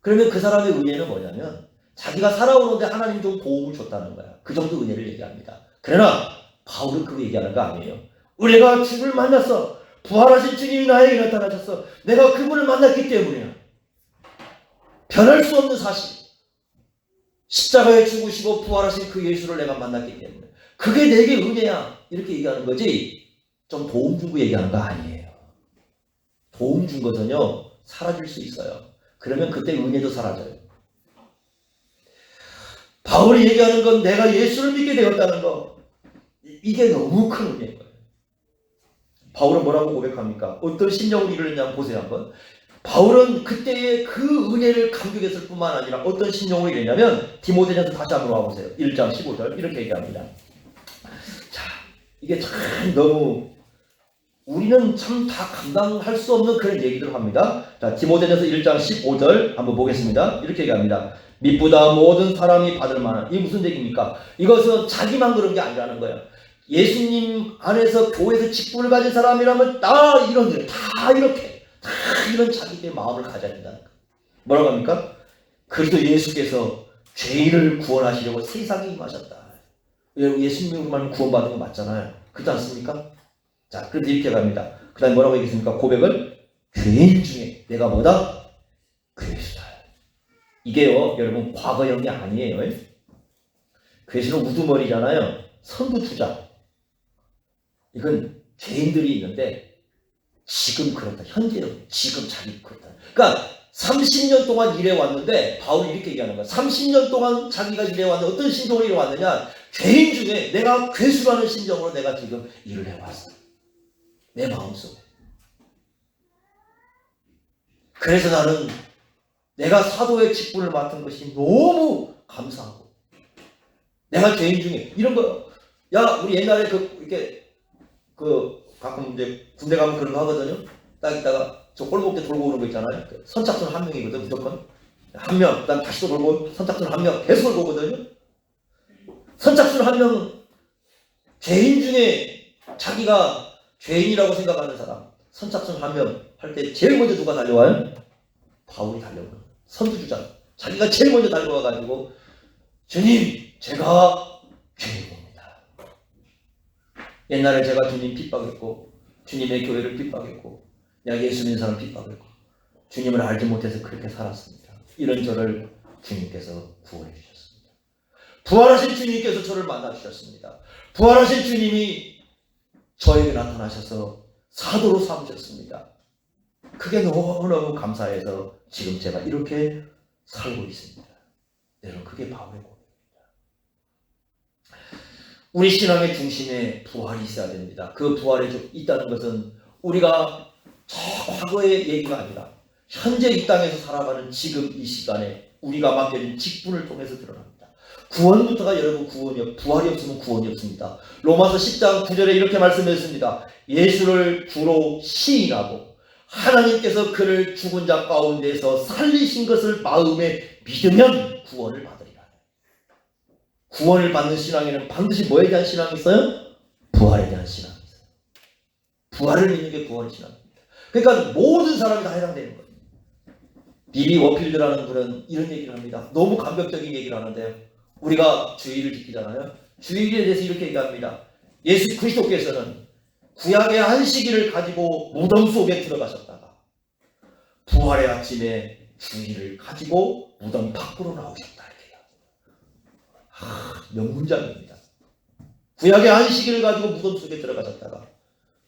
그러면 그 사람의 은혜는 뭐냐면 자기가 살아오는데 하나님이 좀 도움을 줬다는 거야. 그 정도 은혜를 얘기합니다. 그러나 바울은 그거 얘기하는 거 아니에요. 우리가 주님을 만났어. 부활하신 주님이 나에게 나타나셨어. 내가 그분을 만났기 때문이야. 변할 수 없는 사실. 십자가에 죽으시고 부활하신 그 예수를 내가 만났기 때문에 그게 내게 은혜야. 이렇게 얘기하는 거지 좀 도움 준 거 얘기하는 거 아니에요. 도움 준 것은요 사라질 수 있어요. 그러면 그때 은혜도 사라져요. 바울이 얘기하는 건 내가 예수를 믿게 되었다는 거, 이게 너무 큰 은혜인 거예요. 바울은 뭐라고 고백합니까? 어떤 심령으로 일을 했냐면 보세요 한번. 바울은 그때의 그 은혜를 감격했을 뿐만 아니라 어떤 심령으로 일했냐면 디모데전서 다시 한번 와보세요. 1장 15절 이렇게 얘기합니다. 자, 이게 참 너무 우리는 참 다 감당할 수 없는 그런 얘기들을 합니다. 자, 디모데전서 1장 15절 한번 보겠습니다. 이렇게 얘기합니다. 미쁘다 모든 사람이 받을 만한. 이게 무슨 얘기입니까? 이것은 자기만 그런 게 아니라는 거예요. 예수님 안에서 교회에서 직분을 가진 사람이라면 다 이런 일, 다 이렇게 다 이런 자기의 마음을 가져야 된다는 거예요. 뭐라고 합니까? 그리스도 예수께서 죄인을 구원하시려고 세상에 임하셨다. 예수님으로 말하면 구원받은 거 맞잖아요. 그렇지 않습니까? 자, 그런데 이렇게 갑니다. 그 다음에 뭐라고 얘기했습니까? 고백을 죄인 중에 내가 뭐다? 괴수다. 이게요 여러분 과거형이 아니에요. 괴수는 우두머리잖아요. 선두주자. 이건 죄인들이 있는데 지금 그렇다. 현재는 지금 자기 그렇다. 그러니까 30년 동안 일해왔는데 바울이 이렇게 얘기하는 거야. 30년 동안 자기가 일해왔는데 어떤 심정으로 일해왔느냐. 죄인 중에 내가 괴수라는 심정으로 내가 지금 일을 해왔어. 내 마음속에. 그래서 나는 내가 사도의 직분을 맡은 것이 너무 감사하고 내가 죄인 중에 이런 거 우리 옛날에 가끔 이제 군대 가면 그런 거 하거든요. 딱 있다가 저 꼴목대 돌고 오는 거 있잖아요. 선착순 한 명이거든 무조건. 한 명, 그다음 다시 또 돌고 선착순 한 명 계속 돌고 오거든요. 선착순 한 명은 죄인 중에 자기가 죄인이라고 생각하는 사람. 선착순 한 명 할 때 제일 먼저 누가 달려와요? 바울이 달려오는 거예요. 선두주자. 자기가 제일 먼저 달려와가지고 주님 제가 죄인입니다. 옛날에 제가 주님 핍박했고 주님의 교회를 핍박했고 내가 예수 믿는 사람 핍박했고 주님을 알지 못해서 그렇게 살았습니다. 이런 저를 주님께서 구원해 주셨습니다. 부활하신 주님께서 저를 만나 주셨습니다. 부활하신 주님이 저에게 나타나셔서 사도로 삼으셨습니다. 그게 너무너무 감사해서 지금 제가 이렇게 살고 있습니다. 여러분 그게 바울의 고백입니다. 우리 신앙의 중심에 부활이 있어야 됩니다. 그 부활이 있다는 것은 우리가 저 과거의 얘기가 아니라 현재 이 땅에서 살아가는 지금 이 시간에 우리가 맡겨진 직분을 통해서 드러납니다. 구원부터가 여러분 구원이요. 부활이 없으면 구원이 없습니다. 로마서 10장 9절에 이렇게 말씀했습니다. 예수를 주로 시인하고 하나님께서 그를 죽은 자 가운데서 살리신 것을 마음에 믿으면 구원을 받으리라. 구원을 받는 신앙에는 반드시 뭐에 대한 신앙이 있어요? 부활에 대한 신앙이 있어요. 부활을 믿는 게 구원의 신앙입니다. 그러니까 모든 사람이 다 해당되는 거예요. 비비 워필드라는 분은 이런 얘기를 합니다. 너무 감격적인 얘기를 하는데요. 우리가 주일을 지키잖아요. 주일에 대해서 이렇게 얘기합니다. 예수 그리스도께서는 구약의 한 시기를 가지고 무덤 속에 들어가셨다가 부활의 아침에 주일을 가지고 무덤 밖으로 나오셨다. 명문장입니다. 구약의 한 시기를 가지고 무덤 속에 들어가셨다가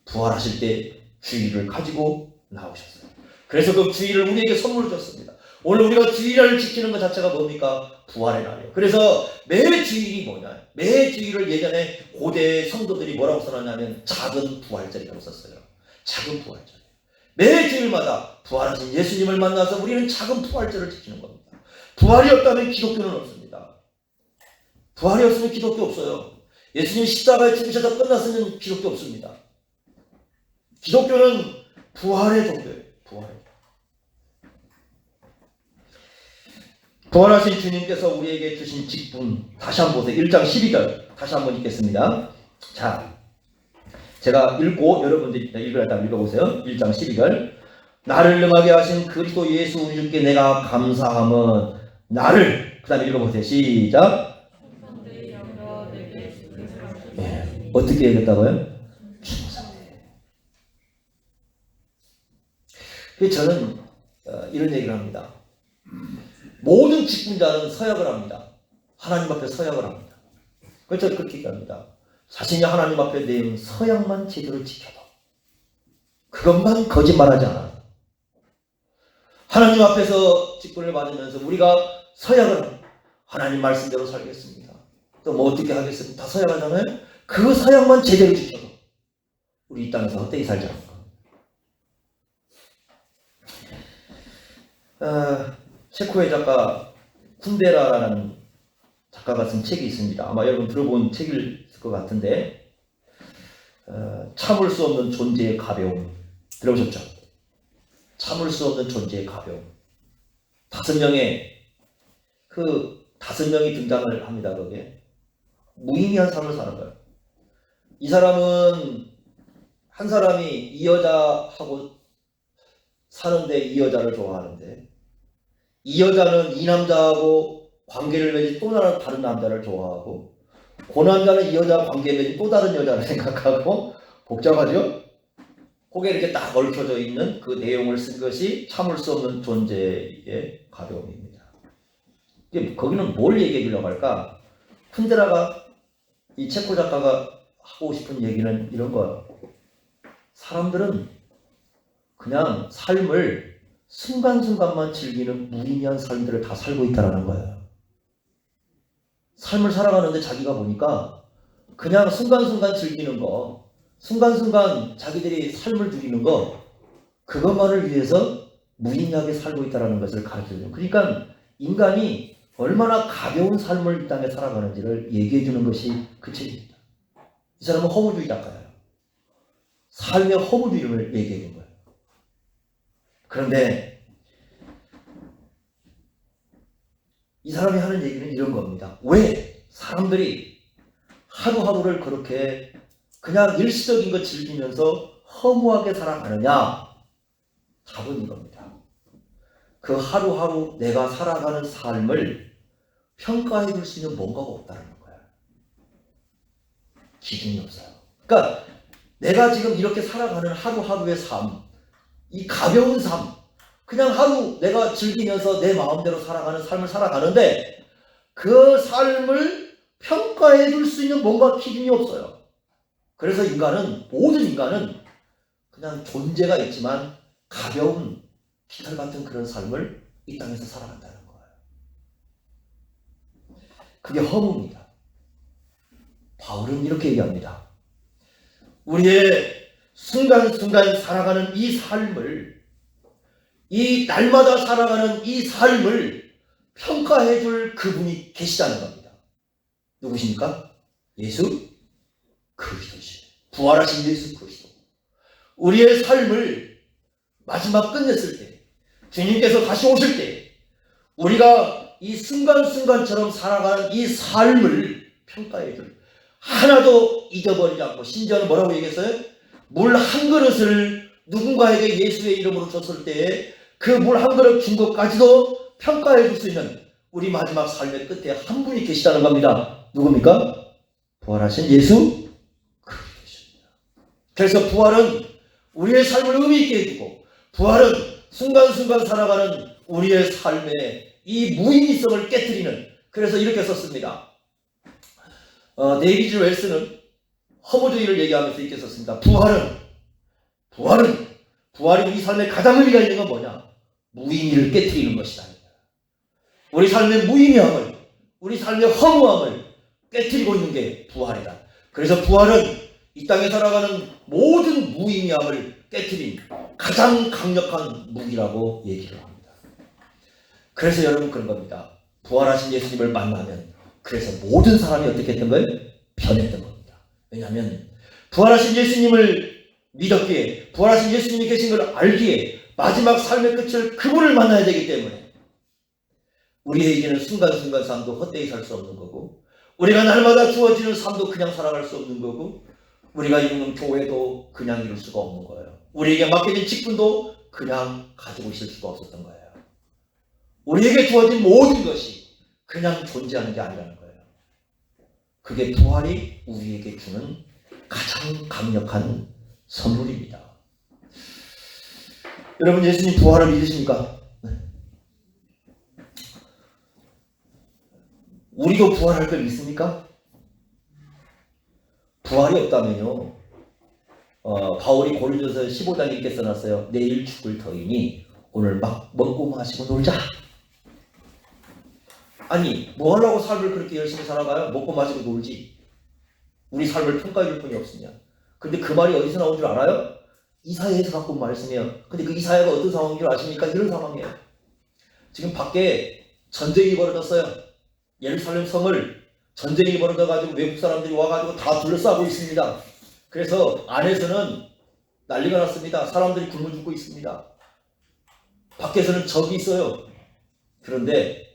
부활하실 때 주일을 가지고 나오셨어요. 그래서 그 주일을 우리에게 선물로 줬습니다. 오늘 우리가 주일을 지키는 것 자체가 뭡니까? 부활의 날이에요. 그래서 매 주일이 뭐냐? 매 주일을 예전에 고대 성도들이 뭐라고 써놨냐면 작은 부활절이라고 썼어요. 작은 부활절. 매 주일마다 부활하신 예수님을 만나서 우리는 작은 부활절을 지키는 겁니다. 부활이 없다면 기독교는 없습니다. 부활이 없으면 기독교 없어요. 예수님 십자가에 죽으셔서 끝났으면 기독교 없습니다. 기독교는 부활의 종교예요. 부활하신 주님께서 우리에게 주신 직분 다시 한번 보세요. 1장 12절 다시 한번 읽겠습니다. 자, 제가 읽고 여러분들이 읽으라 읽어보세요. 1장 12절 나를 능하게 하신 그리스도 예수 우리 주께 내가 감사함은 나를 그 다음에 읽어보세요. 시작. 네, 어떻게 얘기했다고요? 저는 이런 얘기를 합니다. 모든 직분자는 서약을 합니다. 하나님 앞에 서약을 합니다. 그래서 그렇게 얘기합니다. 자신이 하나님 앞에 내은 서약만 제대로 지켜도 그것만 거짓말하지 않아요. 하나님 앞에서 직분을 받으면서 우리가 서약을 합니다. 하나님 말씀대로 살겠습니다. 또 뭐 어떻게 하겠습니다. 다 서약하잖아요. 그 서약만 제대로 지켜도 우리 이 땅에서 헛되이 살지 않을 겁니다. 체코의 작가 쿤데라라는 작가가 쓴 책이 있습니다. 아마 여러분 들어본 책일 것 같은데 참을 수 없는 존재의 가벼움 들어보셨죠? 참을 수 없는 존재의 가벼움. 5명이 등장을 합니다. 거기에 무의미한 삶을 사는 거예요. 이 사람은 한 사람이 이 여자하고 사는데 이 여자를 좋아하는데 이 여자는 이 남자하고 관계를 맺은 또 다른 남자를 좋아하고 그 남자는 이 여자와 관계 맺은 또 다른 여자를 생각하고 복잡하죠? 거기에 이렇게 딱 얽혀져 있는 그 내용을 쓴 것이 참을 수 없는 존재의 가벼움입니다. 거기는 뭘 얘기해 주려고 할까? 쿤데라가 이 체코 작가가 하고 싶은 얘기는 이런 거예요. 사람들은 그냥 삶을 순간순간만 즐기는 무의미한 삶들을 다 살고 있다는 거예요. 삶을 살아가는데 자기가 보니까 그냥 순간순간 즐기는 거, 순간순간 자기들이 삶을 누리는 거, 그것만을 위해서 무의미하게 살고 있다는 것을 가르쳐줘요. 그러니까 인간이 얼마나 가벼운 삶을 이 땅에 살아가는지를 얘기해 주는 것이 그 책입니다. 이 사람은 허무주의 작가예요. 삶의 허무주의를 얘기해 준 거예요. 그런데 이 사람이 하는 얘기는 이런 겁니다. 왜 사람들이 하루하루를 그렇게 그냥 일시적인 거 즐기면서 허무하게 살아가느냐? 답은 이겁니다. 그 하루하루 내가 살아가는 삶을 평가해 줄 수 있는 뭔가가 없다는 거예요. 기준이 없어요. 그러니까 내가 지금 이렇게 살아가는 하루하루의 삶, 이 가벼운 삶, 그냥 하루 내가 즐기면서 내 마음대로 살아가는 삶을 살아가는데 그 삶을 평가해 줄 수 있는 뭔가 기준이 없어요. 그래서 모든 인간은 그냥 존재가 있지만 가벼운 깃털 같은 그런 삶을 이 땅에서 살아간다는 거예요. 그게 허무입니다. 바울은 이렇게 얘기합니다. 우리의 순간순간 살아가는 이 삶을, 이 날마다 살아가는 이 삶을 평가해 줄 그분이 계시다는 겁니다. 누구십니까? 예수 그리스도시. 부활하신 예수 그리스도. 우리의 삶을 마지막 끝냈을 때, 주님께서 다시 오실 때 우리가 이 순간순간처럼 살아가는 이 삶을 평가해 줄, 하나도 잊어버리지 않고, 심지어는 뭐라고 얘기했어요? 물 한 그릇을 누군가에게 예수의 이름으로 줬을 때에 그 물 한 그릇 준 것까지도 평가해 줄 수 있는 우리 마지막 삶의 끝에 한 분이 계시다는 겁니다. 누굽니까? 부활하신 예수 그리스도십니다. 그래서 부활은 우리의 삶을 의미 있게 해주고, 부활은 순간순간 살아가는 우리의 삶의 이 무의미성을 깨뜨리는, 그래서 이렇게 썼습니다. 데이비드 웰스는 허무주의를 얘기하면서 이렇게 썼습니다. 부활이 우리 삶에 가장 의미가 있는 건 뭐냐? 무의미를 깨뜨리는 것이다. 우리 삶의 무의미함을, 우리 삶의 허무함을 깨뜨리고 있는 게 부활이다. 그래서 부활은 이 땅에 살아가는 모든 무의미함을 깨뜨린 가장 강력한 무기라고 얘기를 합니다. 그래서 여러분 그런 겁니다. 부활하신 예수님을 만나면 그래서 모든 사람이 어떻게 했던 거예요? 변했던 겁니다. 왜냐하면 부활하신 예수님을 믿었기에, 부활하신 예수님이 계신 걸 알기에 마지막 삶의 끝을 그분을 만나야 되기 때문에 우리에게는 순간순간 삶도 헛되이 살 수 없는 거고, 우리가 날마다 주어지는 삶도 그냥 살아갈 수 없는 거고, 우리가 이루는 교회도 그냥 이룰 수가 없는 거예요. 우리에게 맡겨진 직분도 그냥 가지고 있을 수가 없었던 거예요. 우리에게 주어진 모든 것이 그냥 존재하는 게 아니라는 거예요. 그게 부활이 우리에게 주는 가장 강력한 선물입니다. 여러분, 예수님 부활을 믿으십니까? 네. 우리도 부활할 걸 믿습니까? 부활이 없다면요, 바울이 고린도서 15장에 이렇게 써놨어요. 내일 죽을 터이니 오늘 막 먹고 마시고 놀자. 아니, 뭐 하려고 삶을 그렇게 열심히 살아가요? 먹고 마시고 놀지. 우리 삶을 평가해 줄 분이 없으냐. 근데 그 말이 어디서 나온 줄 알아요? 이사야에서 갖고 온 말씀이에요. 근데 그 이사야가 어떤 상황인 줄 아십니까? 이런 상황이에요. 지금 밖에 전쟁이 벌어졌어요. 예루살렘 성을 전쟁이 벌어져가지고 외국 사람들이 와가지고 다 둘러싸고 있습니다. 그래서 안에서는 난리가 났습니다. 사람들이 굶어 죽고 있습니다. 밖에서는 적이 있어요. 그런데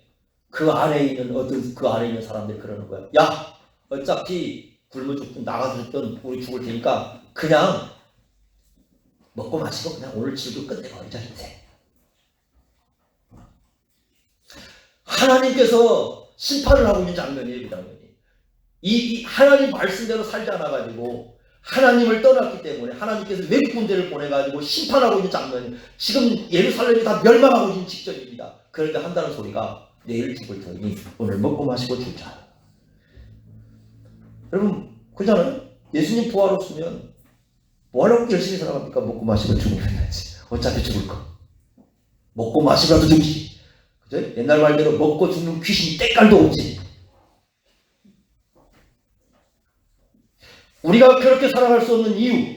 그 안에 있는 사람들이 그러는 거예요. 야, 어차피 굶어 죽든 나가 죽든 우리 죽을 테니까 그냥 먹고 마시고 그냥 오늘 즐겨 끝내버리자 인생. 하나님께서 심판을 하고 있는 장면이에요. 그 장면이. 이 하나님 말씀대로 살지 않아가지고 하나님을 떠났기 때문에 하나님께서 외국 군대를 보내가지고 심판하고 있는 장면이, 지금 예루살렘이 다 멸망하고 있는 직전입니다. 그런데 한다는 소리가 내일 죽을 터이니 오늘 먹고 마시고 죽자. 여러분 그잖아요. 예수님 부활 없으면 뭐하려고 열심히 살아갑니까? 먹고 마시고 죽으면 되지. 어차피 죽을 거. 먹고 마시고라도 죽지. 그죠? 옛날 말대로 먹고 죽는 귀신이 때깔도 없지. 우리가 그렇게 살아갈 수 없는 이유,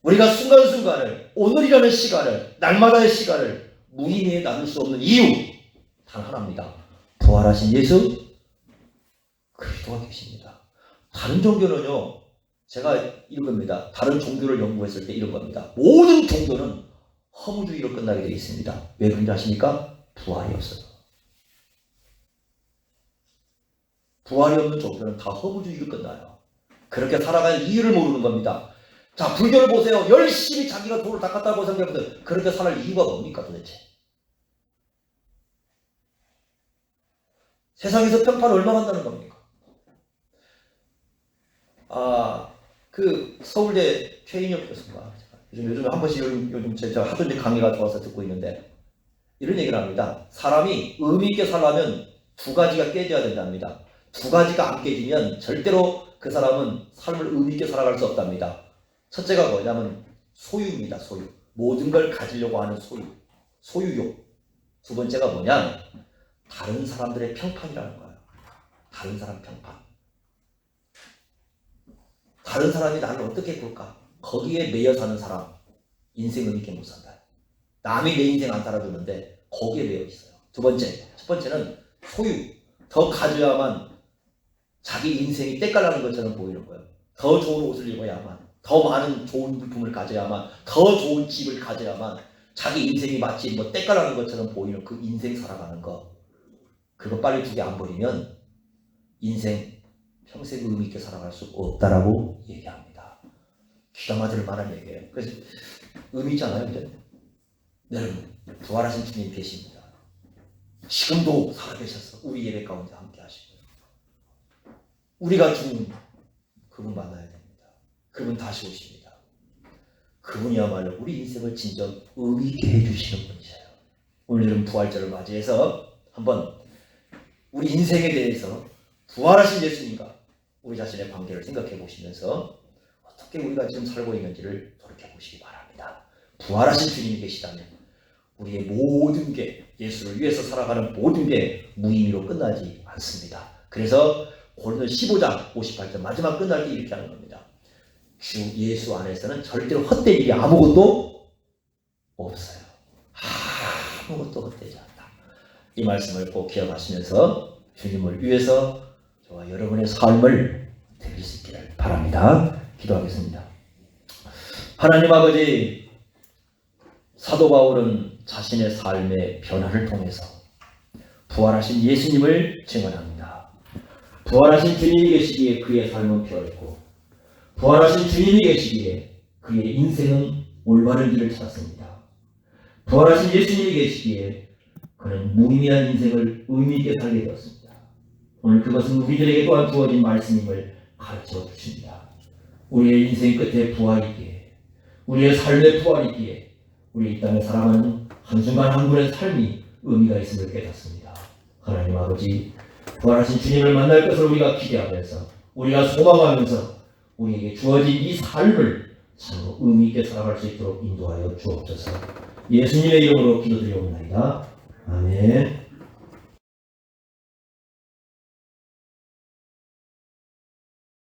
우리가 순간순간을, 오늘이라는 시간을, 날마다의 시간을 무의미에 나눌 수 없는 이유 단 하나입니다. 부활하신 예수 그리스도가 계십니다. 다른 종교는요, 제가 이런 겁니다. 다른 종교를 연구했을 때 이런 겁니다. 모든 종교는 허무주의로 끝나게 되어 있습니다. 왜 그런지 아십니까? 부활이 없어요. 부활이 없는 종교는 다 허무주의로 끝나요. 그렇게 살아갈 이유를 모르는 겁니다. 자, 불교를 보세요. 열심히 자기가 돈을 닦았다고 생각해보세요. 그렇게 살 이유가 뭡니까 도대체? 세상에서 평판을 얼마나 한다는 겁니까? 그 서울대 최인혁 교수가 요즘 한 번씩 요즘 제가 하도 이제 강의가 좋아서 듣고 있는데 이런 얘기를 합니다. 사람이 의미 있게 살려면 두 가지가 깨져야 된답니다. 두 가지가 안 깨지면 절대로 그 사람은 삶을 의미 있게 살아갈 수 없답니다. 첫째가 뭐냐면 소유입니다. 소유. 모든 걸 가지려고 하는 소유. 소유욕. 두 번째가 뭐냐? 다른 사람들의 평판이라는 거예요. 다른 사람 평판. 다른 사람이 나를 어떻게 볼까? 거기에 매여 사는 사람 인생 의미 있게 못 산다. 남이 내 인생 안 살아주는데 거기에 매여 있어요. 두 번째, 첫 번째는 소유. 더 가져야만 자기 인생이 때깔나는 것처럼 보이는 거예요. 더 좋은 옷을 입어야만, 더 많은 좋은 물품을 가져야만, 더 좋은 집을 가져야만 자기 인생이 마치 뭐 때깔나는 것처럼 보이는 그 인생 살아가는 거. 그거 빨리 두 개 안 버리면 인생 평생 의미 있게 살아갈 수 없다라고 얘기합니다. 귀담아 들을 만한 얘기예요. 그래서 의미 있잖아요, 이제. 여러분, 부활하신 주님 계십니다. 지금도 살아계셔서 우리 예배 가운데 함께 하시고요. 우리가 죽는 그분 만나야 됩니다. 그분 다시 오십니다. 그분이야말로 우리 인생을 진정 의미 있게 해주시는 분이세요. 오늘은 부활절을 맞이해서 한번 우리 인생에 대해서 부활하신 예수님과 우리 자신의 관계를 생각해 보시면서 어떻게 우리가 지금 살고 있는지를 돌이켜 보시기 바랍니다. 부활하신 주님이 계시다면 우리의 모든 게, 예수를 위해서 살아가는 모든 게 무의미로 끝나지 않습니다. 그래서 고린도 15장 58절 마지막 끝날 때 이렇게 하는 겁니다. 주 예수 안에서는 절대로 헛된 일이 아무것도 없어요. 아무것도 헛되지 않다. 이 말씀을 꼭 기억하시면서 주님을 위해서 저와 여러분의 삶을 드릴 수 있기를 바랍니다. 기도하겠습니다. 하나님 아버지, 사도 바울은 자신의 삶의 변화를 통해서 부활하신 예수님을 증언합니다. 부활하신 주님이 계시기에 그의 삶은 피었고, 부활하신 주님이 계시기에 그의 인생은 올바른 길을 찾았습니다. 부활하신 예수님이 계시기에 그는 무의미한 인생을 의미있게 살게 되었습니다. 오늘 그것은 우리들에게 또한 주어진 말씀임을 가르쳐 주십니다. 우리의 인생 끝에 부활이 있기에, 우리의 삶의 부활이 있기에 우리 이 땅에 살아가는 한순간 한 분의 삶이 의미가 있음을 깨닫습니다. 하나님 아버지, 부활하신 주님을 만날 것을 우리가 기대하면서, 우리가 소망하면서 우리에게 주어진 이 삶을 참으로 의미 있게 살아갈 수 있도록 인도하여 주옵소서. 예수님의 이름으로 기도드리옵나이다. 아멘.